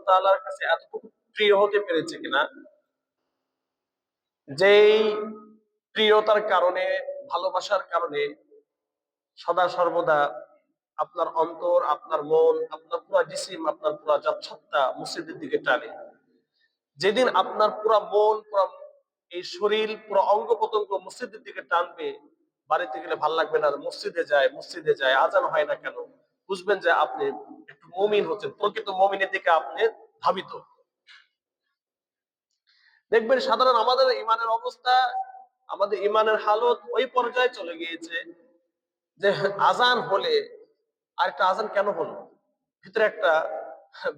তাআলার কাছে এতটুকু প্রিয় হতে পেরেছে কিনা, যেই প্রিয়তার কারণে, ভালোবাসার কারণে সদা সর্বদা আপনার অন্তর, আপনার মন, আপনার পুরা জিসিম, আপনার পুরা জাতসত্তা মসজিদের দিকে টানে। যেদিন আপনার পুরা মন, পুরা এই শরীর, পুরো অঙ্গ প্রত্যঙ্গ মসজিদের দিকে টানবে, বাড়িতে গেলে ভাল লাগবে না, মসজিদে যায়, আজান হয় না কেন, বুঝবেন যে আপনি একটু মুমিন হচ্ছেন, প্রকৃত মুমিনের দিকে আপনি ধাবিত। দেখবেন সাধারণ আমাদের ইমানের অবস্থা, আমাদের ইমানের হালত ওই পর্যায়ে চলে গিয়েছে যে আজান হলে আরেকটা আজান কেন হলো, ভিতরে একটা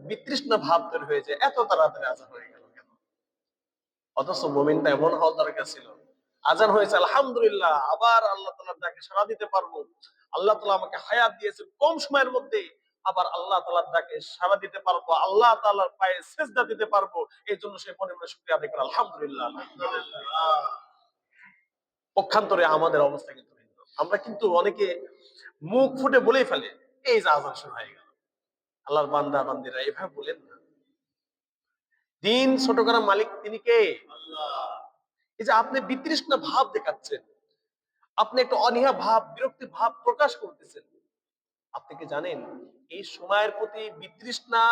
বিতৃষ্ণা ভাব তৈরি হয়েছে, এত তাড়াতাড়ি আজান হয়ে গেল কেন। অথচ মুমিনটা এমন হওয়া দরকার ছিল, আজান হয়েছে আলহামদুলিল্লাহ, আবার আল্লাহ তাআলার ডাকে সাড়া দিতে পারবো, আল্লাহ তাআলা আমাকে হায়াত দিয়েছেন কম সময়ের মধ্যে, আবার আল্লাহ তাআলার ডাকে সাড়া দিতে পারবো, আল্লাহ তাআলার পায়ে সিজদা দিতে পারবো, এই জন্য সে মনে মনে শুকরিয়া আদায় করে আলহামদুলিল্লাহ আলহামদুলিল্লাহ। পক্ষান্তরে আমাদের অবস্থা কিন্তু ভিন্ন। আমরা কিন্তু অনেকে মুখ ফুটে বলেই ফেলে, এই যে আজান শুরু হয়ে গেল। আল্লাহর বান্দা বান্দিরা এভাবে বলেন না। দিন ছোট করার মালিক তিনি কে? আল্লাহ। এই যে আপনি বিতৃষ্ণা ভাব দেখাচ্ছেন, আপনি একটা অনীহা ভাব, বিরক্তি ভাব প্রকাশ করতেছেন, আপনি কি জানেন এই সময়ের প্রতি বিতৃষ্ণা,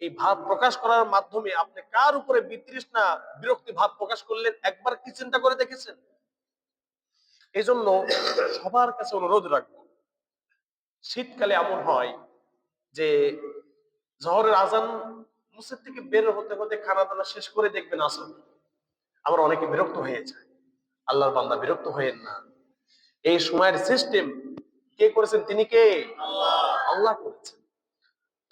এই ভাব প্রকাশ করার মাধ্যমে আপনি কার উপরে বিতৃষ্ণা, বিরক্তি ভাব প্রকাশ করলেন, একবার কি চিন্তা করে দেখেছেন? এই জন্য সবার কাছে অনুরোধ রাখবো, শীতকালে এমন হয় যে জোহরের আজান মসজিদ থেকে বের হতে হতে খানা দানা শেষ করে দেখবেন আসল, আমরা অনেকে বিরক্ত হয়ে যায়। আল্লাহর বান্দা বিরক্ত হয়েন না। এই সময়ের সিস্টেম কে করেছেন? তিনি কে? আল্লাহ। আল্লাহ করেছেন।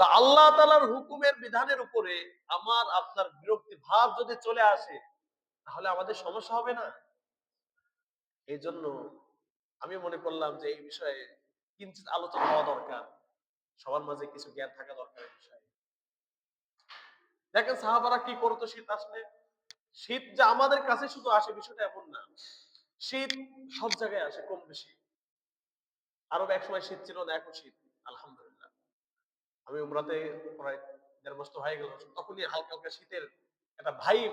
তা আল্লাহ তাআলার হুকুমের বিধানের উপরে আমার আপনার বিরক্তি ভাব যদি চলে আসে, তাহলে আমাদের সমস্যা হবে না? এই জন্য আমি মনে করলাম যে এই বিষয়ে কিঞ্চিত আলোচনা হওয়া দরকার, সবার মাঝে কিছু জ্ঞান থাকা দরকার এই বিষয়ে। দেখেন সাহাবারা কি করতো শীত আসলে, শীত যে আমাদের কাছে শুধু আসে বিষয়টা এমন না, শীত সব জায়গায় আসে কম বেশি। আরব এক সময় শীত ছিল না, এখন শীত আলহামদুলিল্লাহ। আমি উমরাতে প্রায় ১.৫ বছর হয়ে গেল, তখনই হালকা হালকা শীতের একটা ভাইব,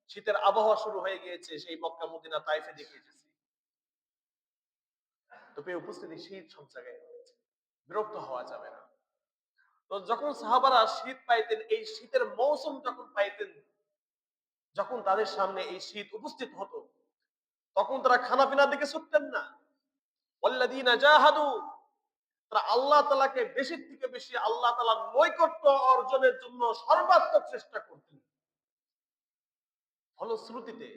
শীতের আবহাওয়া শুরু হয়ে গিয়েছে সেই মক্কা মদিনা তাইফে দেখে এসেছি। তো পেয়ে উপস্থিতি, শীত সব জায়গায় হয়েছে, বিরক্ত হওয়া যাবে না। তো যখন সাহাবারা শীত পাইতেন, এই শীতের মৌসুম যখন পাইতেন, যখন তাদের সামনে এই শীত উপস্থিত হতো, তখন তারা খানা পিনার দিকে ছুটতেন না। ওয়াল্লাযীনা জাহাদু, তারা আল্লাহ তাআলাকে বেশি থেকে বেশি আল্লাহ তাআলার নৈকট্য অর্জনের জন্য সর্বাত্মক চেষ্টা করতেন। ফলশ্রুতিতে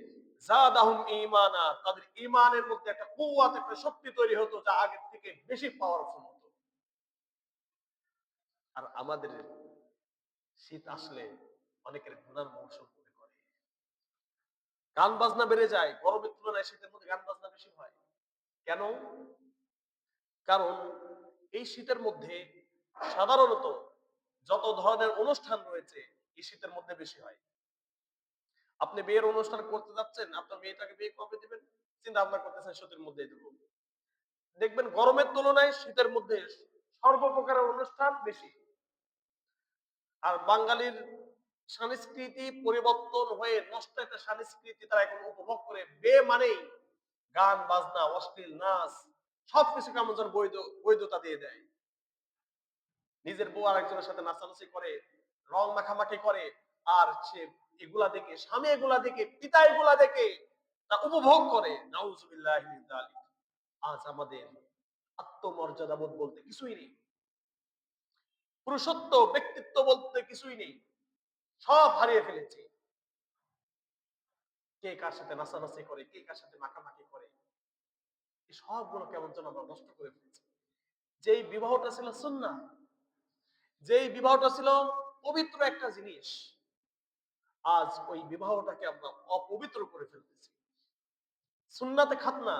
যাদাহুম ঈমানা, তাদের ঈমানের মধ্যে একটা কুওয়াত, একটা শক্তি তৈরি হতো, যা আগের থেকে বেশি পাওয়ারফুল হতো। আর আমাদের শীত আসলে অনেকের গুনার মৌসুম মনে করে, গান বাজনা বেড়ে যায়, গরমের তুলনায় শীতের মধ্যে গান বাজনা বেশি হয়। কেন? কারণ এই শীতের মধ্যে সাধারণত যত ধরনের অনুষ্ঠান রয়েছে এই শীতের মধ্যে বেশি হয়। আপনি বিয়ের অনুষ্ঠান করতে যাচ্ছেন, আপনার মেয়েটাকে বিয়ে কবে দিবেন চিন্তা ভাবনা করতেছেন, শীতের মধ্যে দেবো। দেখবেন গরমের তুলনায় শীতের মধ্যে সর্বপ্রকারের অনুষ্ঠান বেশি। আর বাঙালির সংস্কৃতি পরিবর্তন হয়ে নষ্ট একটা সংস্কৃতি তারা এখন উপভোগ করে, বিয়ে মানেই গান বাজনা, অশ্লীল নাচ, সবকিছু কেমন যেন বৈধতা দিয়ে দেয়। নিজের বউ আরেকজনের সাথে নাচানাচি করে, রং মাখামাখি করে, আর সে এগুলা দেখে, স্বামী এগুলা দেখে, পিতা এগুলা দেখে তা উপভোগ করে। নাউজুবিল্লাহি মিন যালিক। আজ আমাদের আত্মমর্যাদাবোধ বলতে কিছুই নেই, পুরুষত্ব ব্যক্তিত্ব বলতে কিছুই নেই, সব হারিয়ে ফেলেছে। কে কার সাথে নাচানাচি করে, কে কার সাথে মাখামাখি করে, এই সবগুলো কেমন যেন আমরা নষ্ট করে ফেলেছি। যেই বিবাহটা ছিল সুন্নাহ, যেই বিবাহটা ছিল পবিত্র একটা জিনিস, আজ ওই বিবাহটাকে আমরা অপবিত্র করে ফেলতেছি। সুন্নাতে খাতনা,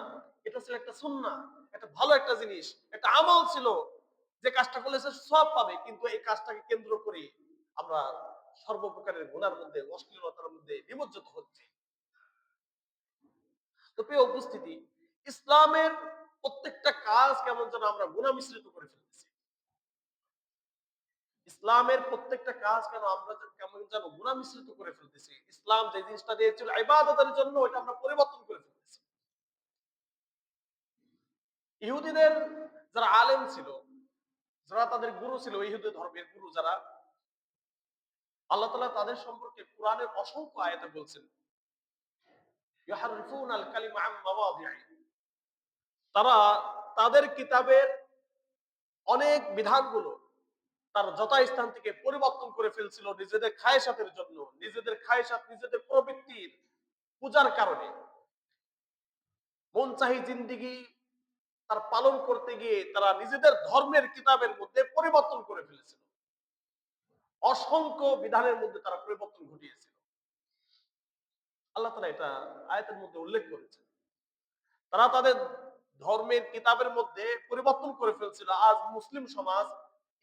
এটা ছিল একটা সুন্নাহ, একটা ভালো একটা জিনিস, একটা আমল ছিল, যে কাজটা করলে সে সওয়াব পাবে, কিন্তু এই কাজটাকে কেন্দ্র করে আমরা সর্বপ্রকারের গুনার মধ্যে, অশ্লীলতার মধ্যে নিমজ্জিত হচ্ছি। তো প্রিয় উপস্থিতি, ইসলামের প্রত্যেকটা কাজ কেমন যেন আমরা গুনাহ মিশ্রিত করে ফেলতেছি। ইসলামের প্রত্যেকটা কাজ কেন আমরা কেমন যেন গুনাহ মিশ্রিত করে ফেলতেছি। ইসলাম যে জিনিসটা দিয়েছিল ইবাদতের জন্য ওইটা আমরা পরিবর্তন করে ফেলতেছি। ইহুদিদের যারা আলেম ছিল, যারা তাদের গুরু ছিল, ইহুদি ধর্মের গুরু যারা, আল্লাহ তাআলা তাদের সম্পর্কে কোরআনের অসংখ্য আয়াতে বলছেন, ইউহাররিফুনাল কালিমা আন মাওয়াদি'i, তারা তাদের কিতাবের অনেক বিধানগুলো তার যথাস্থান থেকে পরিবর্তন করে ফেলছিল নিজেদের খায়েশাতের জন্য, নিজেদের খায়েশাত, নিজেদের প্রবৃত্তির পূজার কারণে। মন চাহি জিন্দেগি তার পালন করতে গিয়ে তারা নিজেদের ধর্মের কিতাবের মধ্যে পরিবর্তন করে ফেলেছিল। অসংখ্য বিধানের মধ্যে তারা পরিবর্তন ঘটিয়েছিল। আল্লাহ তাআলা এটা আয়াতের মধ্যে উল্লেখ করেছেন। তারা তাদের ধর্মের কিতাবের মধ্যে পরিবর্তন করে ফেলছিল। আজ মুসলিম সমাজ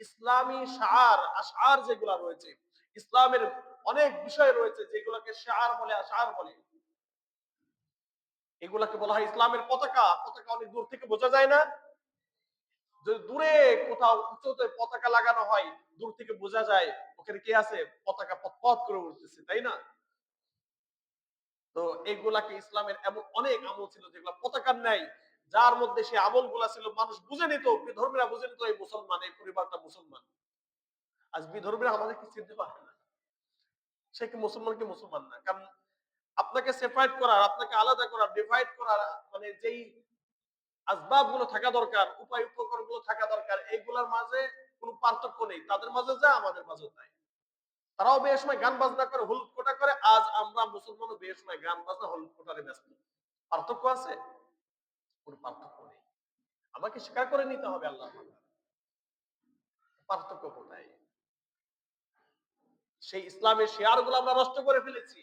ইসলামী শাআর আশআর যেগুলা রয়েছে, ইসলামের অনেক বিষয় রয়েছে যেগুলোকে শাআর বলে, আশআর বলে, এগুলাকে বলা হয় ইসলামের পতাকা। পতাকা অনেক দূর থেকে বোঝা যায় না? যদি দূরে কোথাও উঁচুতে পতাকা লাগানো হয়, দূর থেকে বোঝা যায় ওখানে কে আছে, পতাকা পথ করে উঠতেছে, তাই না? তো এগুলাকে ইসলামের এমন অনেক আমল ছিল যেগুলো পতাকার নাই, যার মধ্যে সে আমল গুলা ছিল মানুষ বুঝে নিত, বিধর্মীরা বুঝে নিত এই মুসলমান, এই পরিবারটা মুসলমান। আজ বিধর্মীরা আমাদেরকে চিনতে পারে না, সে কি মুসলমান কি মুসলমান না। কারণ আপনাকে সেপারেট করার, আপনাকে আলাদা করার, ডিভাইড করার মানে যেই আসবাব গুলো থাকা দরকার, উপায় উপকরণ গুলো থাকা দরকার, এইগুলোর মাঝে কোনো পার্থক্য নেই। তাদের মাঝে যা আমাদের মাঝে তাই। তারাও বিয়ের সময় গান বাজনা করে, হুলুট কোটা করে। আজ আমরা মুসলমানও বিয়ের সময় গান বাজনা হুলুট কোটারে ব্যস্ত। পার্থক্য আছে? কোনো পার্থক্য নেই। আমাকে স্বীকার করে নিতে হবে আল্লাহ। পার্থক্য কোথায়? সেই ইসলামের শেয়ার গুলো আমরা নষ্ট করে ফেলেছি।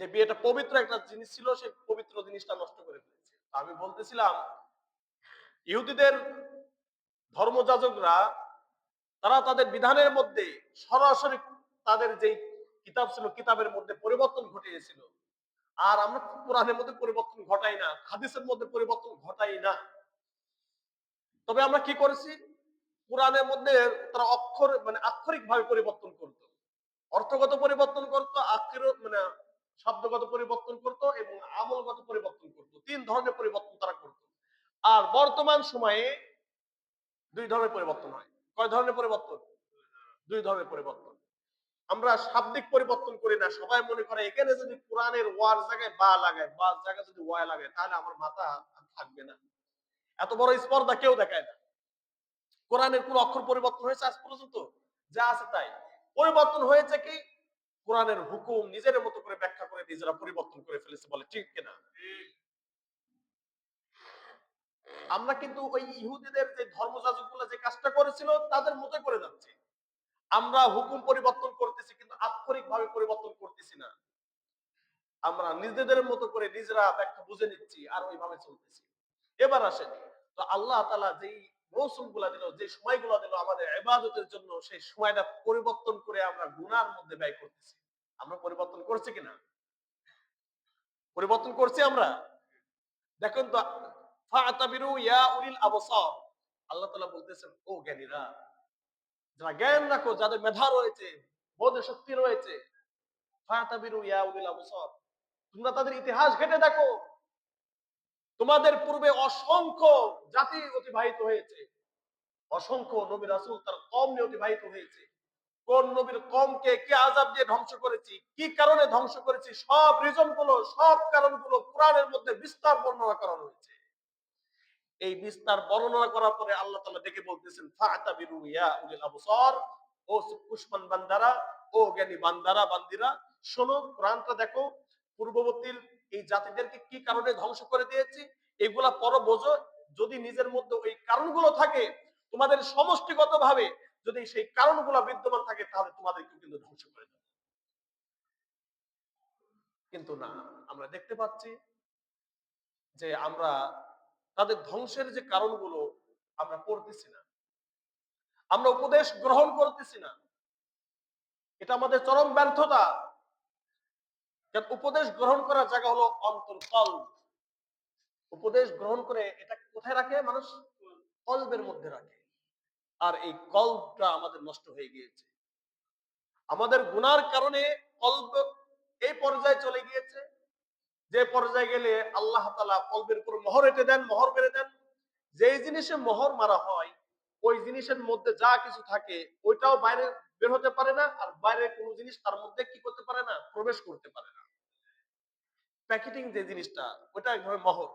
যে বিয়েটা পবিত্র একটা জিনিস ছিল, সেই পবিত্র জিনিসটা নষ্ট করে ফেলেছি। আমি বলতেছিলাম, ইহুদিদের ধর্মযাজকরা তারা তাদের বিধানের মধ্যে সরাসরি তাদের যেই কিতাব ছিল, কিতাবের মধ্যে পরিবর্তন ঘটিয়েছিল। আর আমরা কোরআনের মধ্যে পরিবর্তন ঘটাই না, হাদিসের মধ্যে পরিবর্তন ঘটাই না। তবে আমরা কি করেছি, কোরআনের মধ্যে তারা অক্ষর মানে আক্ষরিক ভাবে পরিবর্তন করত, অর্থগত পরিবর্তন করত, মানে শব্দগত পরিবর্তন করত এবং আমলগত পরিবর্তন করত। তিন ধরনের পরিবর্তন তারা করত। আর বর্তমান সময়ে দুই ধরনের পরিবর্তন হয়। কয় ধরনের পরিবর্তন? দুই ধরনের পরিবর্তন। আমরা শাব্দিক পরিবর্তন করি না। সবাই মনে করে এখানে যদি কোরআনের ওয়ার জায়গায় বা লাগায়, বা জায়গায় যদি ওয়া লাগায়, তাহলে আমার মাথা থাকবে না। এত বড় স্পর্ধা কেউ দেখায় না। কোরআনের কোন অক্ষর পরিবর্তন হয়েছে আজ পর্যন্ত? যা আছে তাই। পরিবর্তন হয়েছে কি, কোরআনের হুকুম নিজের মতো করে ব্যাখ্যা করে নিজেরা পরিবর্তন করে ফেলেছে, বলে ঠিক কিনা? আমরা কিন্তু ওই ইহুদিদের যে ধর্মযাজক গুলো যে কাজটা করেছিল তাদের মতো করে যাচ্ছে। আমরা হুকুম পরিবর্তন করতেছি কিন্তু আক্ষরিক ভাবে পরিবর্তন করতেছি না। আমরা নিজেদের মতো করে নিজেরা ব্যাখ্যা বুঝে নিচ্ছি আর ওইভাবে চলতেছি। এবার আসেন, তো আল্লাহ তাআলা যেই মৌসুম গুলা দিল, যে সময়গুলো দিল আমাদের ইবাদতের জন্য, সেই সময়টা পরিবর্তন করে আমরা গুনার মধ্যে ব্যয় করতেছি। আমরা পরিবর্তন করছি কিনা? পরিবর্তন করছি আমরা। দেখেন তো, ফাতাবিরু ইয়া উলিল আবসার, আল্লাহ তাআলা বলতেছেন, ও জ্ঞানীরা, যারা জ্ঞান রাখো, যাদের মেধা রয়েছে, বোধ শক্তি রয়েছে, ফাতাবিরু ইয়া উলিল আবসার, তোমরা তাদের ইতিহাস ঘেটে দেখো। তোমাদের পূর্বে অসংখ্য জাতি অতিবাহিত হয়েছে, অসংখ্য নবী রাসূল তার কওম নিয়ে অতিবাহিত হয়েছে। কোন নবীর কওমকে কে আযাব দিয়ে ধ্বংস করেছি, কি কারণে ধ্বংস করেছি, সব রিজন গুলো, সব কারণগুলো কোরআনের মধ্যে বিস্তার বর্ণনা করা হয়েছে। এই বিস্তার বর্ণনা করার পরে আল্লাহ তাআলা ডেকে বলতেছেন, ফাতাবিরু ইয়া উলিল আবসার, ও পুষ্পন বান্দারা, ও জ্ঞানী বান্দারা, বান্দিরা, শোনো, কোরআনটা দেখো। পূর্ববর্তী এই জাতিদেরকে কি কারণে ধ্বংস করে দিয়েছি, এগুলা পরো বোঝো। যদি নিজের মধ্যে ওই কারণগুলো থাকে, তোমাদের সমষ্টিগতভাবে যদি সেই কারণগুলো বিদ্যমান থাকে, তাহলে তোমাদেরকে কিন্তু ধ্বংস করে দেবে। কিন্তু না, আমরা দেখতে পাচ্ছি যে আমরা তাদের ধ্বংসের যে কারণগুলো আমরা পড়তেছি না, আমরা উপদেশ গ্রহণ করতেছি না। এটা আমাদের চরম ব্যর্থতা। কারণ উপদেশ গ্রহণ করার জায়গা হলো অন্তরতল। উপদেশ গ্রহণ করে এটা কোথায় রাখে মানুষ? কলবের মধ্যে রাখে। আর এই কল্পটা আমাদের নষ্ট হয়ে গিয়েছে। আমাদের গুনার কারণে কল্প এই পর্যায়ে চলে গিয়েছে, যে পর্যায়ে গেলে আল্লাহ তাআলা কলবের উপর মোহর এঁটে দেন, মোহর মেরে দেন। যেই জিনিসে মোহর মারা হয় ওই জিনিসের মধ্যে যা কিছু থাকে ওইটাও বাইরে বের হতে পারে না, আর বাইরে কোনো জিনিস তার মধ্যে কি করতে পারে না, প্রবেশ করতে পারে না। প্যাকেটিং যে জিনিসটা, ওটা একভাবে মোহর,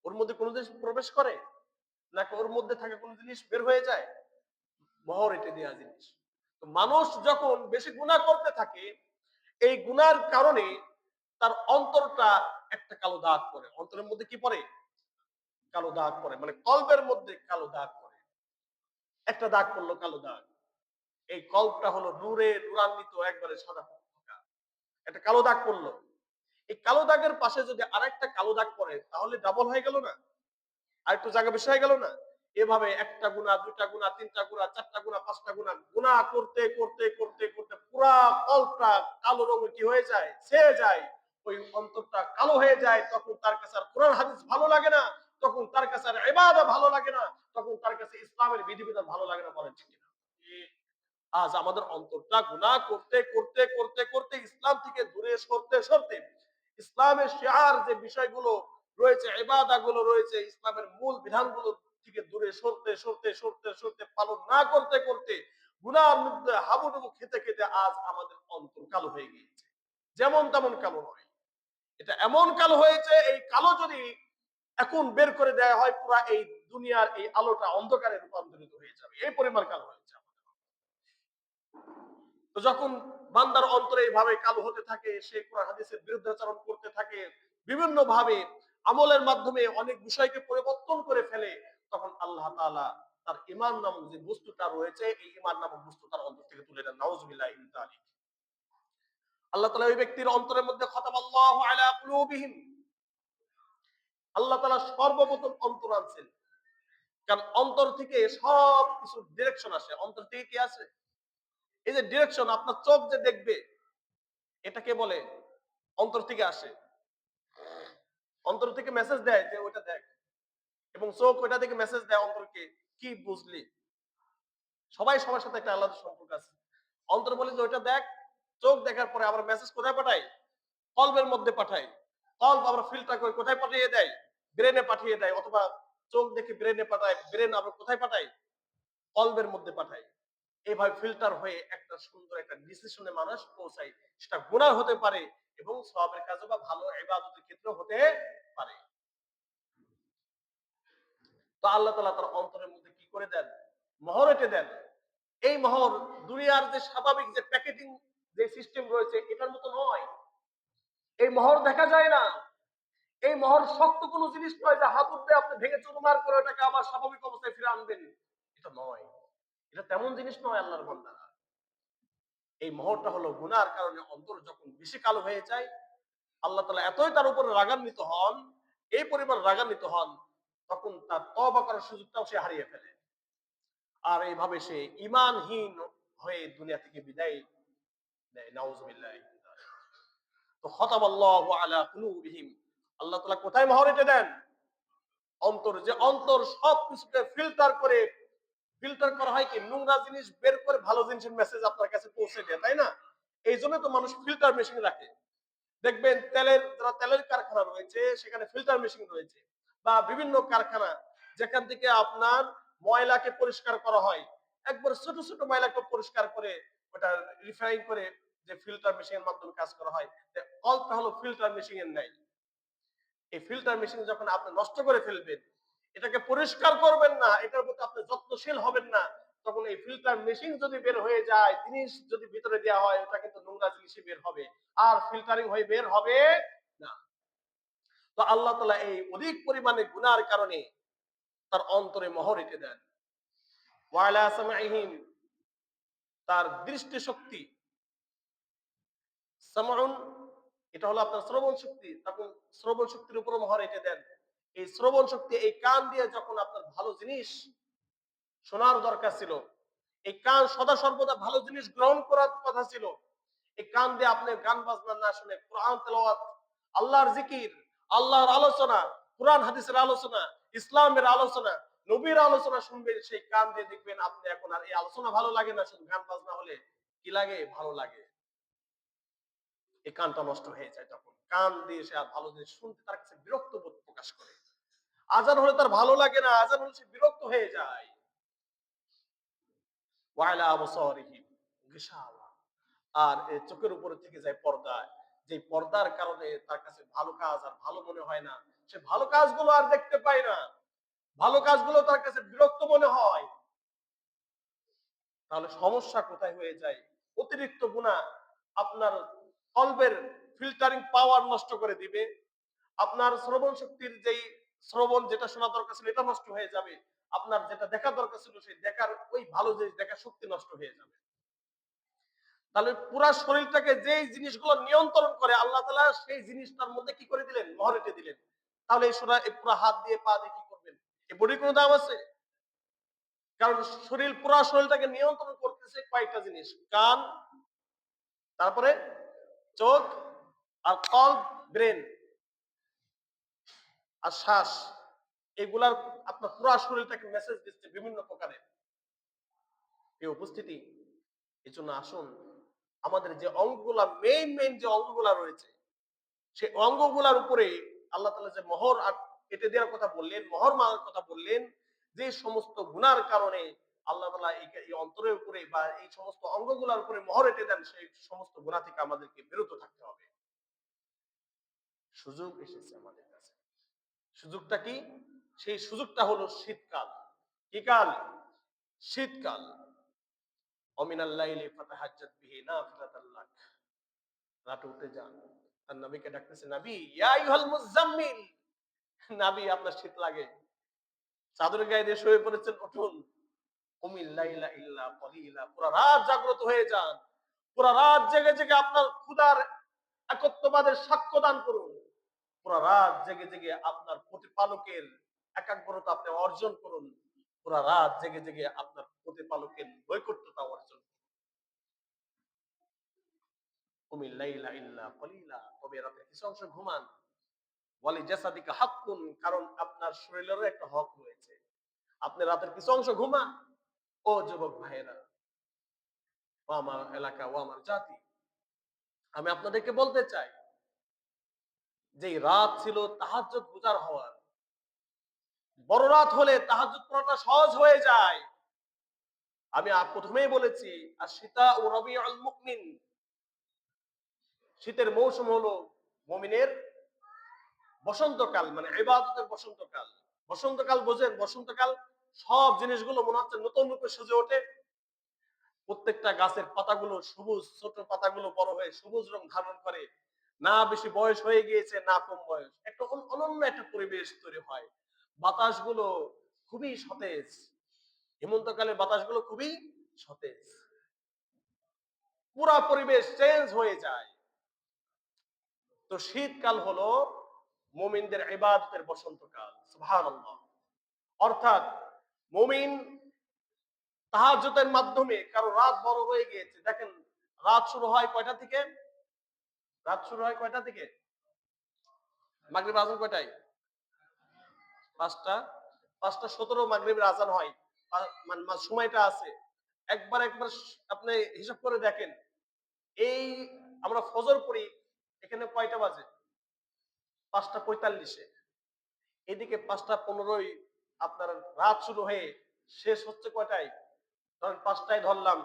ওর মধ্যে কোনো জিনিস প্রবেশ করে নাকি ওর মধ্যে থাকে কোনো জিনিস বের হয়ে যায়? মোহর এঁটে দেওয়া জিনিস। তো মানুষ যখন বেশি গুনাহ করতে থাকে, এই গুনার কারণে তার অন্তরটা একটা কালো দাগ পড়ে। অন্তরের মধ্যে কি পড়ে? কালো দাগ পড়ে, মানে কলবের মধ্যে কালো দাগ পড়ে। একটা দাগ পড়লো, কালো দাগ। এই কল্পটা হলো নূরে নূরান্বিত, একবারে সাদা ফকফকা। একটা কালো দাগ পড়লো। এই কালো দাগের পাশে যদি আরেকটা কালো দাগ পড়ে তাহলে ডাবল হয়ে গেল না? আরেকটু জায়গা বেশি হয়ে গেল না? এভাবে একটা গুণা, দুইটা গুণা, তিনটা গুণা, চারটা গুণা, পাঁচটা গুণা, গুণা করতে করতে করতে করতে পুরা কল্পটা কালো রঙের কি হয়ে যায়, ছেয়ে যায়। ওই অন্তরটা কালো হয়ে যায়। তখন তার কাছে আর কোরআন হাদিস ভালো লাগে না, তখন তার কাছে আর ইবাদত ভালো লাগে না, তখন তার কাছে ইসলামের বিধিবিধান ভালো লাগে না। বলেন ঠিক কিনা? আজ আমাদের অন্তরটা গুনাহ করতে করতে করতে করতে ইসলাম থেকে দূরে সরতে সরতে, ইসলামের শিআর যে বিষয়গুলো রয়েছে, ইবাদত গুলো রয়েছে, ইসলামের মূল বিধানগুলো থেকে দূরে সরতে সরতে সরতে সরতে, পালন না করতে করতে, গুনাহর মধ্যে হাবুডুবু খেতে খেতে আজ আমাদের অন্তর কালো হয়ে গিয়েছে। যেমন তেমন কালো নয়, এটা এমন কালো হয়েছে, এই কালো যদি এখন বের করে দেওয়া হয়, পুরা এই দুনিয়ার এই আলোটা অন্ধকারে রূপান্তরিত হয়ে যাবে, এই পরিমাণ কালো হয়েছে। তো যখন বান্দার অন্তরে এইভাবে কালো হতে থাকে, সে কোরআন হাদিসের বিরুদ্ধাচরণ করতে থাকে, বিভিন্ন ভাবে আমলের মাধ্যমে অনেক বিষয়কে পরিবর্তন করে ফেলে, তখন আল্লাহ তাআলা তার ঈমান নামক যে বস্তুটা রয়েছে, এই ঈমান নামক বস্তু তার অন্তর থেকে তুলে নেন। নাউযুবিল্লাহি মিন যালিক। আল্লাহ তাআলা ওই ব্যক্তির অন্তরের মধ্যে খাতামাল্লাহু আলা কুলুবিহিম, আল্লাহ তাআলা সর্বপ্রথম অন্তর আনছেন। কারণ অন্তর থেকে সব কিছু ডিরেকশন আসে। অন্তর থেকে কি আসে? এই যে ডিরেকশন, আপনার চোখ যে দেখবে, এটাকে বলে অন্তর থেকে আসে। অন্তর থেকে মেসেজ দেয় যে ওইটা দেখ, এবং চোখ ওইটা থেকে মেসেজ দেয় অন্তরকে, কি বুঝলি। সবাই সবার সাথে একটা আলাদা সম্পর্ক আছে। অন্তর বলে যে ওইটা দেখ, চোখ দেখার পরে আবার মেসেজ কোথায় পাঠায়? কলবের মধ্যে পাঠায়। কলব আবার ফিল্টার করে কোথায় পাঠিয়ে দেয়? ব্রেনে পাঠিয়ে দেয়, অথবা চোখ দেখে ব্রেনে পাঠায়, ব্রেন আবার কোথায় পাঠায়? কলবের মধ্যে পাঠায়। এইভাবে ফিল্টার হয়ে একটা সুন্দর একটা ডিসিশনে মানুষ পৌঁছায়। সেটা গুনাহ হতে পারে এবং সওয়াবের কাজে বা ভালো ইবাদতের ক্ষেত্রে হতে পারে। তো আল্লাহ তাআলা তার অন্তরের মধ্যে কি করে দেন? মোহর এঁটে দেন। এই মোহর দুনিয়ার যে স্বাভাবিক যে প্যাকেটিং যে সিস্টেম রয়েছে এটার মতো নয়। এই মোহর দেখা যায় না। এই মোহর শক্ত কোনো জিনিস নয় যে হাত দিয়ে আপনি ভেঙে চুরমার করে ওটাকে আবার স্বাভাবিক অবস্থায় ফিরে আনবেন। এটা নয়। এটা তেমন জিনিস নয় আল্লাহর বান্দারা। এই মোহরটা হলো গুনার কারণে অন্তর যখন বেশি কালো হয়ে যায়, আল্লাহ তাআলা এতই তার উপরে রাগান্বিত হন, এই পরিমাণ রাগান্বিত হন, তখন তার তওবা করার সুযোগটাও সে হারিয়ে ফেলে। আর এইভাবে সে ঈমানহীন হয়ে দুনিয়া থেকে বিদায় নেয়। নাউযুবিল্লাহ। তো খতামাল্লাহু আলা কুলুবিহিম, আল্লাহ তাআলা কোথায় মোহর এঁটে দেন? অন্তর। যে অন্তর সবকিছুকে ফিল্টার করে, ফিল্টার করা হয় কি, নোংরা জিনিস বের করে ভালো জিনিসের মেসেজ আপনার কাছে পৌঁছে দেয়, তাই না? এই জন্য তো মানুষ ফিল্টার মেশিন রাখে। দেখবেন তেলের, যারা তেলের কারখানা রয়েছে সেখানে ফিল্টার মেশিন রয়েছে, বা বিভিন্ন কারখানা যেখান থেকে আপনার ময়লাকে পরিষ্কার করা হয়, একবার ছোট ছোট ময়লাকে পরিষ্কার করে ওটা রিফাইন করে যে ফিল্টার মেশিনের মাধ্যমে কাজ করা হয়। কলটা হলো ফিল্টার মেশিনের ন্যায়। এই ফিল্টার মেশিন যখন আপনি নষ্ট করে ফেলবেন, এটাকে পরিষ্কার করবেন না, এটার প্রতি আপনি যত্নশীল হবেন না, তখন এই ফিল্টার মেশিন যদি বের হয়ে যায়, জিনিস যদি ভিতরে দেওয়া হয়, ওটা কিন্তু নোংরা জিনিসই বের হবে, আর ফিল্টারিং হয়ে বের হবে না। তো আল্লাহ তাআলা এই অধিক পরিমাণে গুনার কারণে তার অন্তরে মোহর এঁটে দেন। ওয়ালা সামাইহিম, তার দৃষ্টি শক্তি, সামাউন এটা হলো আপনার শ্রবণ শক্তি, তখন শ্রবণ শক্তির উপর মোহর এঁটে দেন। এই শ্রবণ শক্তি, এই কান দিয়ে যখন আপনার ভালো জিনিস শোনার দরকার ছিল, এই কান সদা সর্বদা ভালো জিনিস গ্রহণ করার কথা ছিল, এই কান দিয়ে আপনি গান বাজনা না শুনে কোরআন তেলাওয়াত, আল্লাহর জিকির, আল্লাহর আলোচনা, কোরআন হাদিসের আলোচনা, ইসলামের আলোচনা, নবীর আলোচনা শুনবেন, সেই কান দিয়ে দেখবেন আপনি এখন আর এই আলোচনা ভালো লাগে না, শুধু গান বাজনা হলে কি লাগে, ভালো লাগে। এই কানটা নষ্ট হয়ে যায়, তখন কান দিয়ে সে আর ভালো জিনিস শুনতে তার কাছে বিরক্ত বোধ প্রকাশ করে। আজান হলে তার ভালো লাগে না, আজান হলে সে বিরক্ত হয়ে যায়। ওয়াইলা আবসারিহিম গিশাওয়া, আর এই চোখের উপরে থেকে যায় পর্দা, যে পর্দার কারণে তার কাছে ভালো কাজ আর ভালো মনে হয় না, সে ভালো কাজগুলো আর দেখতে পায় না, ভালো কাজগুলো তার কাছে বিরক্ত মনে হয়। তাহলে সমস্যা কোথায় হয়ে যায়? অতিরিক্ত গুনাহ আপনার কলবের ফিল্টারিং পাওয়ার নষ্ট করে দিবে, আপনার শ্রবণ শক্তির যেই শ্রবণ যেটা শোনা দরকার ছিল এটা নষ্ট হয়ে যাবে, আপনার যেটা দেখা দরকার ছিল সেই দেখার ওই ভালো জিনিস দেখার শক্তি নষ্ট হয়ে যাবে। তাহলে পুরা শরীরটাকে যেই জিনিসগুলো নিয়ন্ত্রণ করে আল্লাহ তাআলা সেই জিনিসটার মধ্যে কি করে দিলেন, মোহর এঁটে দিলেন। তাহলে এই পুরা হাত দিয়ে পা দিয়ে কি করবেন? এই বডির কোনো দাম আছে? কারণ শরীর, পুরা শরীরটাকে নিয়ন্ত্রণ করতেছে কয়েকটা জিনিস: কান, তারপরে চোখ, আর কল্ব, ব্রেন, আর শ্বাস। এগুলার আপনার পুরা শরীরটাকে মেসেজ দিচ্ছে বিভিন্ন প্রকারে। এই উপস্থিতি, এই জন্য আসুন আমাদের যে অঙ্গগুলা, মেইন যে অঙ্গগুলা রয়েছে, সেই অঙ্গগুলার উপরে আল্লাহ তাআলা যে মোহর কেটে দেওয়ার কথা বললেন, মোহর মারার কথা বললেন, যে সমস্ত গুনার কারণে আল্লাহ তাআলা এই অন্তরের উপরে বা এই সমস্ত অঙ্গগুলার উপরে মোহর এঁটে দেন, সেই সমস্ত গুনাহ থেকে আমাদেরকে বিরত থাকতে হবে। সুযোগ এসেছে আমাদের কাছে। সুযোগটা কি? সেই সুযোগটা হলো শীতকাল। কি কাল? শীতকাল। অমিনাল লাইলি ফাতাহাজ্জাত বিহি নাফিলাতাল লাক। রাতে উঠে যান, আর নবীকে ডাকতেছে, নবী ইয়া আইয়ুহাল মুযাম্মিল, নবী আপনার শীত লাগে, চাদরের গায়ে দিয়ে শুয়ে পড়েছেন, উঠুন। কুমিল লাইলা ইল্লা কলিলা, পুরা রাত জাগ্রত হয়ে যান, পুরা রাত জেগে জেগে আপনার ক্ষুধার একত্ববাদের সাক্ষ্য দান করুন, পুরা রাত জেগে জেগে আপনার প্রতিপালকের একাগ্রতা আপনি অর্জন করুন, পুরা রাত জেগে জেগে আপনার প্রতিপালকের নৈকট্যতা অর্জন করুন। কুমিল লাইলা ইল্লা কলিলা, তবে রাতের কিছু অংশ ঘুমান। ওয়ালি জাসাদিকা হাক্কুন, কারণ আপনার শরীরেরও একটা হক রয়েছে, আপনি রাতের কিছু অংশ ঘুমান। ও যুবক ভাইয়েরা, ও আমার এলাকা, ও আমার জাতি, আমি আপনাদেরকে বলতে চাই যে রাত ছিল তাহাজ্জুদ গুজার হওয়ার। বড় রাত হলে তাহাজ্জুদ পড়াটা সহজ হয়ে যায়। আমি প্রথমেই বলেছি, আর শীতা ও রবিউল মুমিন, শীতের মৌসুম হলো মুমিনের বসন্তকাল, মানে ইবাদতের বসন্তকাল। বসন্তকাল বোঝেন? বসন্তকাল সব জিনিসগুলো মনে হচ্ছে নতুন রূপে সেজে ওঠে। প্রত্যেকটা গাছের পাতাগুলো সবুজ, ছোট পাতাগুলো বড় হয়ে সবুজ রং ধারণ করে। না বেশি বয়স হয়ে গিয়েছে, না কম বয়স, একটা অনন্য একটা পরিবেশ তৈরি হয়। বাতাসগুলো খুবই সতেজ, হেমন্তকালের বাতাসগুলো খুবই সতেজ, পুরা পরিবেশ চেঞ্জ হয়ে যায়। তো শীতকাল হলো মুমিনদের ইবাদতের বসন্তকাল। সুবহানাল্লাহ। অর্থাৎ মুমিন তাহাজ্জুদের মাধ্যমে, কারো রাত বড় হয়ে গিয়েছে, দেখেন রাত শুরু হয় কয়টা থেকে? রাত শুরু হয় কয়টা থেকে? মাগরিব আজান কয়টায়? 5টা, 5টা 17 মাগরিবের আজান হয়। মানে সময়টা আছে। একবার একবার আপনি হিসাব করে দেখেন। এই আমরা ফজর পড়ি, এখানে কয়টা বাজে? 5টা 45-এ। এদিকে 5টা 15-ই আপনার রাত শুরু হয়ে শেষ হচ্ছে কয়টায়? ধরেন 5টায় ধরলাম,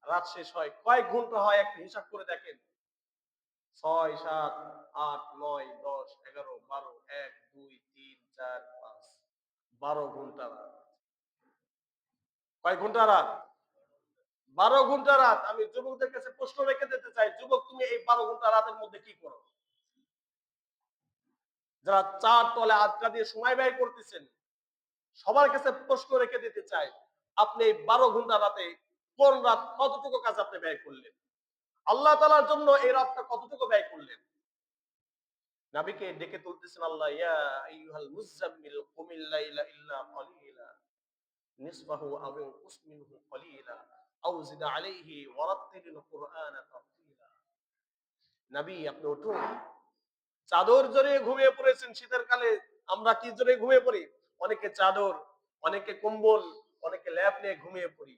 রাত শেষ হয় কয় ঘন্টা হয় একটা হিসাব করে দেখেন। 6 7 8 9 10 11 12 1 2 3 4 5, 12 ঘন্টা রাত। কয় ঘন্টা রাত? 12 ঘন্টা রাত। আমি যুবকদের কাছে প্রশ্ন রেখে দিতে চাই, যুবক তুমি এই 12 ঘন্টা রাতের মধ্যে কি করো? যারা চার তলে আড্ডা দিয়ে সময় ব্যয় করতেছেন, সবার কাছে প্রশ্ন রেখে দিতে চাই, আপনি এই 12 ঘন্টা রাতে কোন রাত কতটুকু কাজ আপনি ব্যয় করলেন? আল্লাহ তাআলার জন্য এই রাতটা কতটুকু ব্যয় করলেন? নবীকে ডেকে তুলতেছেন আল্লাহ, ইয়া আইয়ুহাল মুযাম্মিল কুমিল লাইলা ইল্লা কলিলা নিসফাহু আও ইনকুস মিনহু কলিলা আও জিদ আলাইহি ওয়ারাত্তিলিল কুরআনা তারতিলা। নবী আপনি উঠুন, চাদর জড়িয়ে ঘুমিয়ে পড়েছেন শীতের কালে। আমরা কি জড়িয়ে ঘুমিয়ে পড়ি? অনেকে চাদর, অনেকে কম্বল, অনেকে ল্যাপ নিয়ে ঘুমিয়ে পড়ি।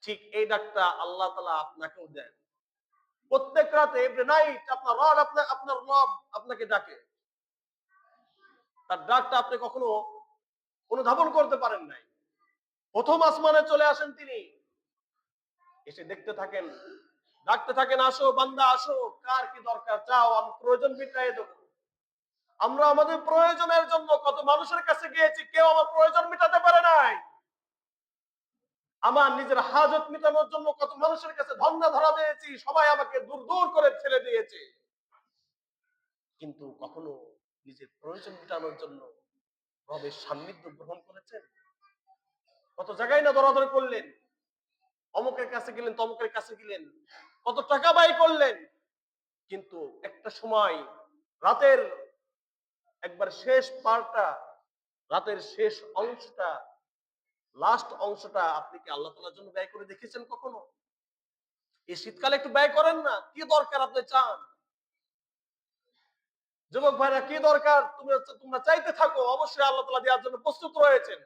ঠিক এই ডাকটা আল্লাহ তাআলা আপনাকেও দেন। প্রত্যেক রাতে এভরি নাইট আপনার রব আপনার রব আপনাকে ডাকে। তার ডাকটা আপনি কখনো অনুধাবন করতে পারেন নাই। প্রথম আসমানে চলে আসেন তিনি, এসে দেখতে থাকেন, ডাকতে থাকেন, আসো বান্দা আসো, কার কি দরকার চাও, আমি প্রয়োজন মিটাই দেব। আমরা আমাদের প্রয়োজনের জন্য কত মানুষের কাছে গিয়েছি, কেউ আমার প্রয়োজন মিটাতে পারে নাই। আমার নিজের হাজত মিটানোর জন্য কত মানুষের কাছে ধন্না ধরা দিয়েছি, সবাই আমাকে দূর দূর করে ছেড়ে দিয়েছে। কিন্তু কখনো নিজের প্রয়োজন মেটানোর জন্য রবের সান্নিধ্য গ্রহণ করেছেন? কত জায়গায় না দৌড়াদৌড়ি করলেন, অমুকের কাছে গেলেন, তমুকের কাছে গেলেন, কত টাকা ব্যয় করলেন, কিন্তু একটা সময় রাতের একবার শেষ পারটা, রাতের শেষ অংশটা, লাস্ট অংশটা আপনি কি আল্লাহ তাআলার জন্য ব্যয় করে দেখেছেন কখনো? এই শীতকালে একটু ব্যয় করেন না, কি দরকার আপনি চান? যুবক ভাইরা কি দরকার তোমরা চাইতে থাকো, অবশ্যই আল্লাহ তাআলা দেওয়ার জন্য প্রস্তুত রয়েছেন।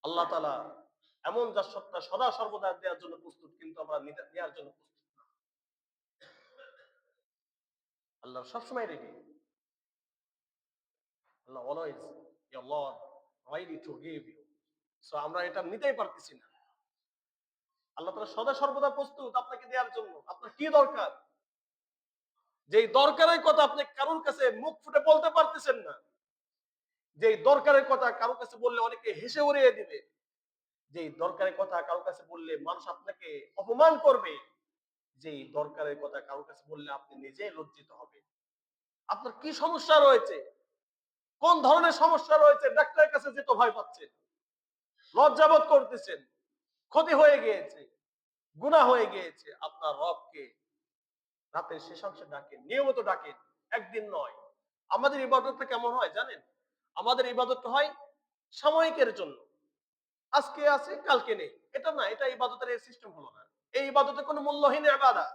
আল্লাহ তাআলা এমন যা সত্তা সদা সর্বদা দেওয়ার জন্য প্রস্তুত, কিন্তু আমরা নেওয়ার জন্য প্রস্তুত না। আল্লাহ সবসময় ready, Allah always your lord ready to give you. So আমরা এটা নিতেই পারতেছি না। আল্লাহ তাআলা সদা সর্বদা প্রস্তুত আপনাকে দেওয়ার জন্য। আপনার কি দরকার, যেই দরকারের কথা আপনি কারোর কাছে মুখ ফুটে বলতে পারতেছেন না, যেই দরকারের কথা কারোর কাছে বললে অনেকে হেসে উড়িয়ে দিবে, যেই দরকারের কথা কারোর কাছে বললে মানুষ আপনাকে অপমান করবে, যেই দরকারের কথা কারোর কাছে বললে আপনি নিজেই লজ্জিত হবে। আপনার কি সমস্যা রয়েছে, কোন ধরনের সমস্যা রয়েছে, ডাক্তারের কাছে যেতে ভয় পাচ্ছেন, লজ্জাবোধ করতেছেন, ক্ষতি হয়ে গিয়েছে, গুনাহ হয়ে গিয়েছে, আপনার রবকে রাতের শেষাংশে ডাকেন, নিয়মিত ডাকেন, একদিন নয়। আমাদের ইবাদতটা কেমন হয় জানেন? আমাদের ইবাদতটা হয় সাময়িকের জন্য, আজকে আছে কালকে নেই, এটা না, এটা ইবাদতের সিস্টেম হলো না। এই ইবাদতে কোনো মূল্যহীন ইবাদত।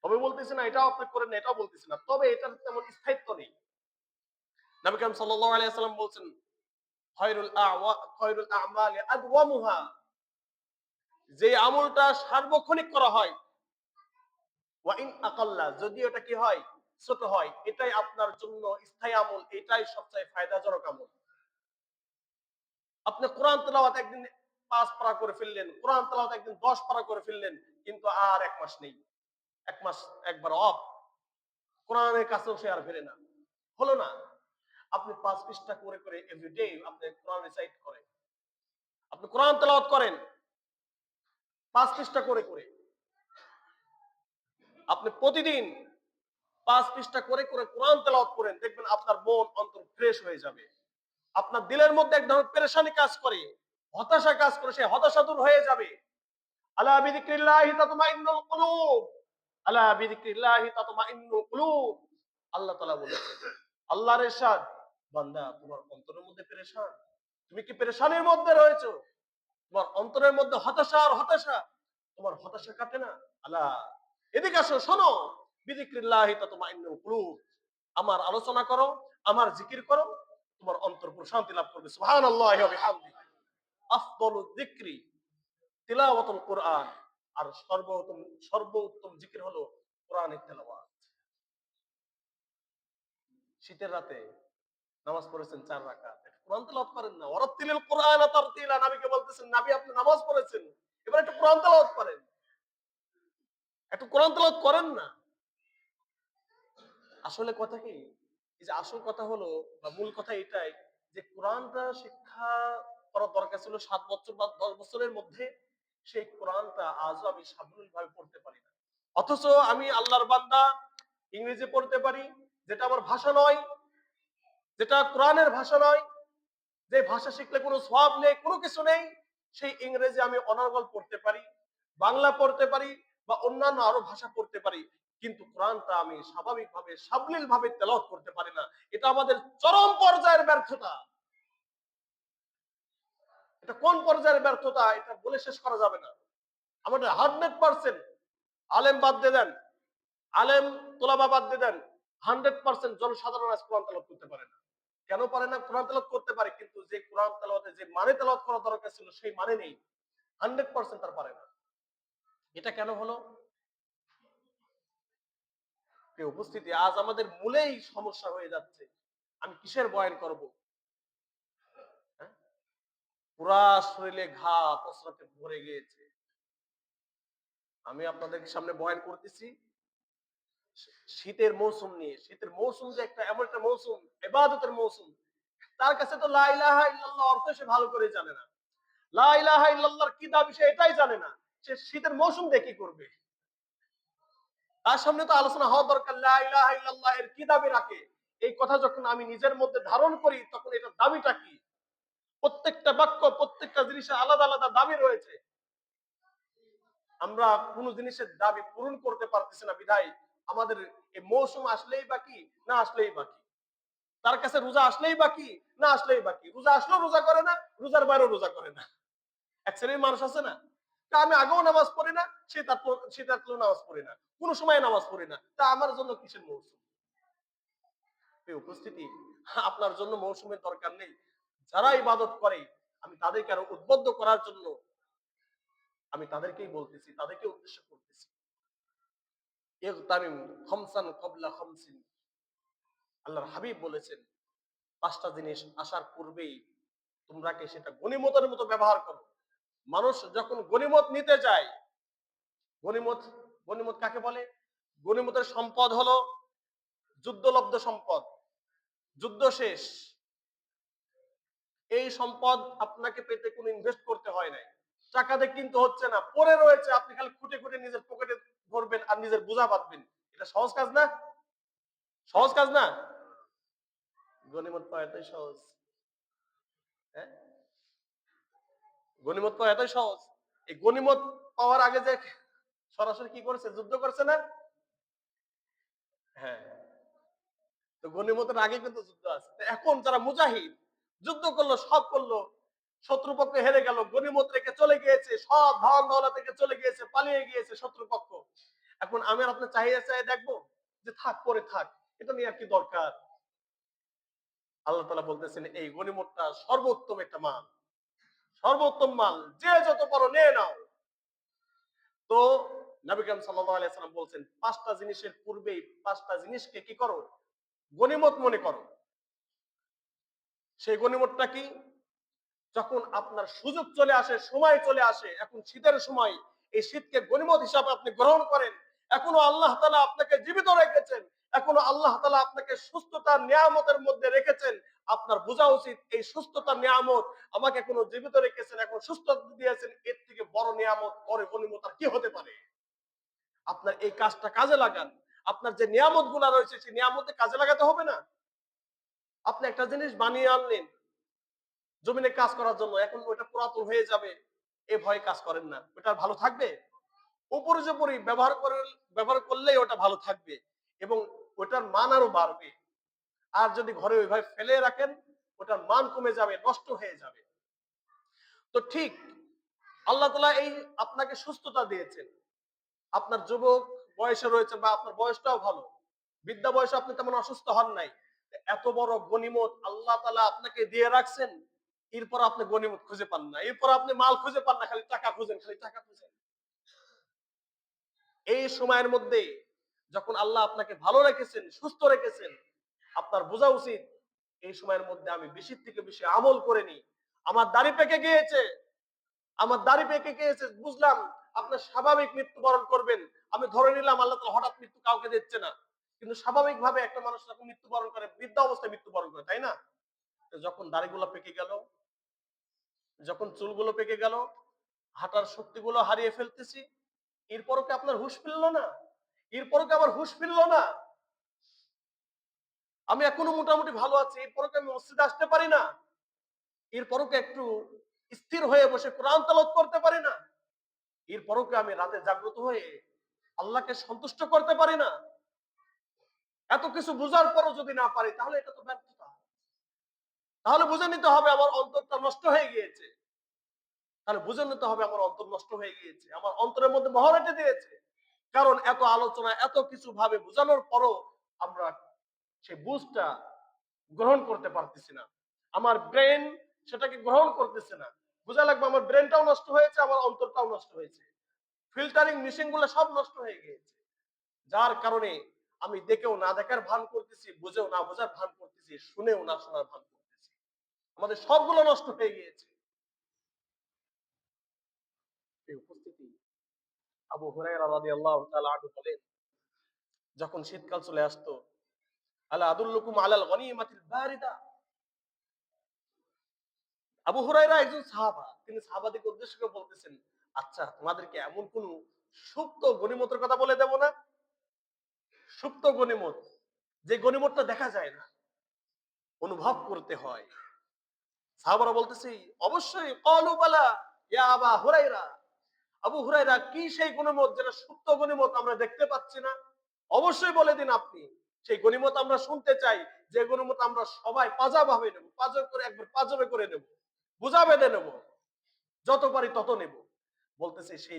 তবে বলতেছি না এটাও আপনি করেন না, এটাও বলতেছি না, তবে এটার তেমন স্থায়িত্ব নেই। নবী করিম সাল্লাল্লাহু আলাইহি ওয়াসাল্লাম বলছেন, খায়রুল আ'মালি আদওয়ামুহা, যে আমলটা সার্বক্ষণিক করা হয়, ওয়া ইন আকাল্লা, যদি এটা কি হয়, ছোট হয়, এটাই আপনার জন্য স্থায়ী আমল, এটাই সবচেয়ে ফায়দাজনক আমল। আপনি কোরআন তেলাওয়াত একদিন 5 পারা করে ফেললেন, কোরআন তেলাওয়াত একদিন 10 পারা করে ফেললেন, কিন্তু আর 1 মাস নেই, 1 মাস একবার অফ, কোরআনের কাছেও সে আর ফেরে না, হলো না। আপনি 5 পৃষ্ঠা করে করে এভরিডে আপনি কোরআন রিসাইট করেন, আপনি কোরআন তেলাওয়াত করেন 5 পৃষ্ঠা করে করে, আপনি প্রতিদিন 5 পৃষ্ঠা করে করে কোরআন তেলাওয়াত করেন, দেখবেন আপনার মন অন্তর ফ্রেশ হয়ে যাবে। আপনার দিলের মধ্যে এক ধরনের পেরেশানি কাজ করে, হতাশা কাজ করে, সেই হতাশা দূর হয়ে যাবে। আলা বিযিকরিল্লাহি তাতমাইন্নুল কুলুব, আলা বিযিকরিল্লাহি তাতমাইন্নুল কুলুব। আল্লাহ তাআলা বলেছেন, আল্লাহর ইরশাদ, বান্দা তোমার অন্তরের মধ্যে পেরেশান, তুমি কি পেরেশানির মধ্যে রয়েছো, তোমার অন্তরের মধ্যে হতাশা আর হতাশা, তোমার হতাশা কাটে না, আলা এদিকে আসো, শোনো, বিযিকরিল্লাহি তাতমাইন্নুল কুলুব, আমার আলোচনা করো, আমার জিকির করো, তোমার অন্তর প্রশান্তি লাভ করবে। সুবহানাল্লাহি ওয়া বিহামদিহি। আফদালুয যিকরি তিলাওয়াতুল কুরআন, আর সর্বোত্তম জিকির হলো কোরআনের তেলাওয়াত। শীতের রাতে নামাজ পড়েছেন 4 রাকাত, কোরআন তেলাওয়াত করেন না। ওয়ারাত্তিলিল কুরআন তারতিলা, নবীকে বলতেছেন, নবী আপনি নামাজ পড়েছেন, এবার একটু কোরআন তেলাওয়াত করেন, একটু কোরআন তেলাওয়াত করেন না। আসলে কথা কি, এই যে আসল কথা হলো বা মূল কথা এটাই, যে কোরআনটা শিক্ষা করার দরকার ছিল 7 বছর বা 10 বছরের মধ্যে, সেই কোরআনটা আজও আমি সাবলীল ভাবে পড়তে পারি না। অথচ আমি আল্লাহর বান্দা, ইংরেজি পড়তে পারি, যেটা আমার ভাষা নয়, যেটা কোরআনের ভাষা নয়, যে ভাষা শিখলে কোনো সওয়াব নেই, কোনো কিছু নেই, সেই ইংরেজি আমি অনর্গল পড়তে পারি, বাংলা পড়তে পারি, বা অন্যান্য আরো ভাষা পড়তে পারি, কিন্তু কোরআনটা আমি স্বাভাবিকভাবে সাবলীল ভাবে তেলাওয়াত করতে পারি না। এটা আমাদের চরম পর্যায়ের ব্যর্থতা। এটা কোন পর্যায়ের ব্যর্থতা এটা বলে শেষ করা যাবে না। আমাদের 100% আলেম বাদ দিয়ে দেন, আলেম তোলাবা বাদ দিয়ে দেন, 100% জনসাধারণ আজ কোরআন তেলাওয়াত করতে পারে না। কেন পারে না? কোরআন তেলাওয়াত করতে পারে, কিন্তু যে কোরআন তেলাওয়াতে যে মানে তেলাওয়াত করা দরকার ছিল সেই মানে নেই, 100% তার পারে না। এটা কেন হলো? প্রিয় উপস্থিতি, আজ আমাদের মূলেই সমস্যা হয়ে যাচ্ছে। আমি কিসের বয়ান করব? হ্যাঁ? পুরা শরীরে ঘা পসরাতে ভরে গিয়েছে। আমি আপনাদের সামনে বয়ান করতেছি শীতের মৌসুম নিয়ে। শীতের মৌসুম যে একটা এমন একটা মৌসুম, ইবাদতের মৌসুম। তার কাছে তো লা ইলাহা ইল্লাল্লাহ অর্থ সে ভালো করে জানে না। লা ইলাহা ইল্লাল্লাহর কি দাবি সে এটাই জানে না। সে শীতের মৌসুম দিয়ে কি করবে? তার সামনে তো আলোচনা হওয়া দরকার লা ইলাহা ইল্লাল্লাহ এর কি দাবি রাখে। এই কথা যখন আমি নিজের মধ্যে ধারণ করি তখন এটার দাবিটা কি? প্রত্যেকটা বাক্য, প্রত্যেকটা জিনিসের আলাদা আলাদা দাবি রয়েছে। আমরা কোন জিনিসের দাবি পূরণ করতে পারতেছি না বিধায় আমাদের এই মৌসুম আসলেই বাকি, না আসলেই বাকি। তার কাছে রোজা আসলেই বাকি, না আসলেই বাকি। রোজা আসলেও রোজা করে না, রোজার বাইরেও রোজা করে না। এক শ্রেণীর মানুষ আছে না, তা আমি আগেও নামাজ পড়ি না, সে তার নামাজ পড়ি না, কোন সময় নামাজ পড়ি না, তা আমার জন্য কিসের মৌসুম? এই উপস্থিতি, আপনার জন্য মৌসুমের দরকার নেই। যারা ইবাদত করে আমি তাদেরকে আরো উদ্বুদ্ধ করার জন্য আমি তাদেরকেই বলতেছি, তাদেরকে উদ্দেশ্য করতেছি। ইগতানিম খামসান ক্বাবলা খামসিন। আল্লাহর হাবিব বলেছেন, পাঁচটা জিনিস আসার পূর্বেই তোমরা কি সেটা গনিমতের মতো ব্যবহার করো। মানুষ যখন গনিমত নিতে যায়, গনিমত গনিমত কাকে বলে? গনিমতের সম্পদ হলো যুদ্ধলব্ধ সম্পদ, যুদ্ধ শেষ। এই সম্পদ আপনাকে পেতে কোনো ইনভেস্ট করতে হয় নাই, টাকা দিয়ে কিনতে হচ্ছে না, পড়ে রয়েছে, আপনি খালি খুঁটে খুঁটে নিজের পকেটে ভরবেন আর নিজের বোঝা বাঁধবেন। এটা সহজ কাজ না? সহজ কাজ না? গনিমত পাওয়া এতই সহজ? হ্যাঁ, গনিমত পাওয়া এতই সহজ? এই গনিমত পাওয়ার আগে যে সরাসরি কি করেছে? যুদ্ধ করছে না? হ্যাঁ, তো গনিমতের আগে কিন্তু যুদ্ধ আছে। তো এখন যারা মুজাহিদ যুদ্ধ করলো, সব করলো, শত্রুপক্ষ হেরে গেল, গনিমত রেখে চলে গিয়েছে, সব ধন দৌলত থেকে চলে গিয়েছে, পালিয়ে গিয়েছে শত্রুপক্ষ। এখন আমি আর আপনি চাহিয়ে চাহিয়ে দেখবো যে থাক, পরে থাক, এটা নিয়ে আর কি দরকার? আল্লাহ তাআলা বলতেছেন এই গনিমতটা সর্বোত্তম একটা মাল, সর্বোত্তম মাল, যে যত পারো নিয়ে নাও। তো নবী করিম সাল্লাল্লাহু আলাইহি সাল্লাম বলছেন পাঁচটা জিনিসের পূর্বেই পাঁচটা জিনিসকে কি করো? গনিমত মনে করো। সেই গনিমতটা কি? যখন আপনার সুযোগ চলে আসে, সময় চলে আসে, এখন শীতের সময়, এই শীতকে গনিমত হিসাবে আপনি গ্রহণ করেন। এখনো আল্লাহ তাআলা আপনাকে জীবিত রেখেছেন, এখনো আল্লাহ তাআলা আপনাকে সুস্থতার নিয়ামতের মধ্যে রেখেছেন। আপনার বোঝা উচিত এই সুস্থতার নিয়ামত, আমাকে এখনো জীবিত রেখেছেন, এখন সুস্থতা দিয়েছেন, এর থেকে বড় নিয়ামত, বড় গনিমত আর কি হতে পারে? আপনার এই কাজটা কাজে লাগান। আপনার যে নিয়ামত গুলা রয়েছে সেই নিয়ামতে কাজে লাগাতে হবে না? আপনি একটা জিনিস বানিয়ে আনলেন জমিনে কাজ করার জন্য, এখন ওটা পুরাতন হয়ে যাবে এ ভয়ে কাজ করেন না, ওটা ভালো থাকবে? উপর্যুপরি ব্যবহার করলেই ওটা ভালো থাকবে এবং ওটার মান আরো বাড়বে। আর যদি ঘরে ওইভাবে ফেলে রাখেন ওটার মান কমে যাবে, নষ্ট হয়ে যাবে। তো ঠিক আল্লাহ তাআলা এই আপনাকে সুস্থতা দিয়েছেন, আপনার যুবক বয়সে রয়েছে বা আপনার বয়সটাও ভালো, বৃদ্ধা বয়সে আপনি তেমন অসুস্থ হন নাই, এত বড় গনিমত আল্লাহ তাআলা আপনাকে দিয়ে রাখছেন, এরপর আপনি গনিমত খুঁজে পান না, এরপর আপনি মাল খুঁজে পান না, খালি টাকা খুঁজেন, খালি টাকা খুঁজেন। এই সময়ের মধ্যে যখন আল্লাহ আপনাকে ভালো রেখেছেন, সুস্থ রেখেছেন, আপনার বোঝা উচিত এই সময়ের মধ্যে আমি বেশি থেকে বেশি আমল করে নি। আমার দাড়ি পেকে গিয়েছে, আমার দাড়ি পেকে গিয়েছে, বুঝলাম আপনার স্বাভাবিক মৃত্যুবরণ করবেন, আমি ধরে নিলাম আল্লাহ তাআলা হঠাৎ মৃত্যু কাউকে দিচ্ছে না, কিন্তু স্বাভাবিক ভাবে একটা মানুষ যখন মৃত্যুবরণ করে বৃদ্ধ অবস্থায় মৃত্যুবরণ করে, তাই না? তো যখন দাড়িগুলো পেকে গেল, যখন চুলগুলো পেকে গেল, হাঁটার শক্তিগুলো হারিয়ে ফেলতেছি, এরপরও কি আপনার হুঁশ ফিরলো না? এরপরও কি আমার হুঁশ ফিরলো না? আমি এখনো মোটামুটি ভালো আছি, এরপরও কি আমি মসজিদে আসতে পারি না? এরপরও কি একটু স্থির হয়ে বসে কোরআন তেলাওয়াত করতে পারি না? এরপরও কি আমি রাতে জাগ্রত হয়ে আল্লাহকে সন্তুষ্ট করতে পারি না? এত কিছু বুঝার পরও যদি না পারি তাহলে এটা তো ব্যর্থতা। তাহলে বুঝে নিতে হবে আমার অন্তরটা নষ্ট হয়ে গিয়েছে। তাহলে বুঝে নিতে হবে আমার অন্তর নষ্ট হয়ে গিয়েছে, আমার অন্তরের মধ্যে মোহর এঁটে দিয়েছে। কারণ এত আলোচনা, এত কিছু ভাবে বোঝানোর পরও আমরা সেই বুঝটা গ্রহণ করতে পারতেছি না, আমার ব্রেন সেটাকে গ্রহণ করতেছে না। বোঝা লাগবে আমার ব্রেনটাও নষ্ট হয়েছে, আমার অন্তরটাও নষ্ট হয়েছে, ফিল্টারিং মেশিন গুলো সব নষ্ট হয়ে গিয়েছে। যার কারণে আমি দেখেও না দেখার ভান করতেছি, বুঝেও না বোঝার ভান করতেছি, শুনেও না শোনার ভান করতেছি। আমাদের সবগুলো নষ্ট হয়ে গিয়েছে। এই উপস্থিতি, আবু হুরায়রা রাদিয়াল্লাহু তাআলা আনহু বলেন, যখন শীতকাল চলে আসতো, আলা আদুল্লুকুম আলাল গনিমাতিল বারিদা, আবু হুরায়রা একজন সাহাবা, তিনি সাহাবাদেরকে উদ্দেশ্য করে বলতেছেন, আচ্ছা তোমাদেরকে এমন কোন সুপ্ত গনিমতের কথা বলে দেব না? সুপ্ত গনিমত, যে গনিমতটা দেখা যায় না, অনুভব করতে হয়। সাহাবারা বলতেছি, অবশ্যই, ক্বালু বালা ইয়া আবা হুরায়রা, আবু হুরায়রা কি সেই গনিমত যেটা সুপ্ত গনিমত আমরা দেখতে পাচ্ছি না? অবশ্যই বলে দিন আপনি, সেই গনিমত আমরা শুনতে চাই, যে গনিমত আমরা সবাই পাজা ভাবে নেব, পাজর করে একবার পাজরে করে নেব, বুঝা বেঁধে নেব, যত পারি তত নেব। বলতেছে সেই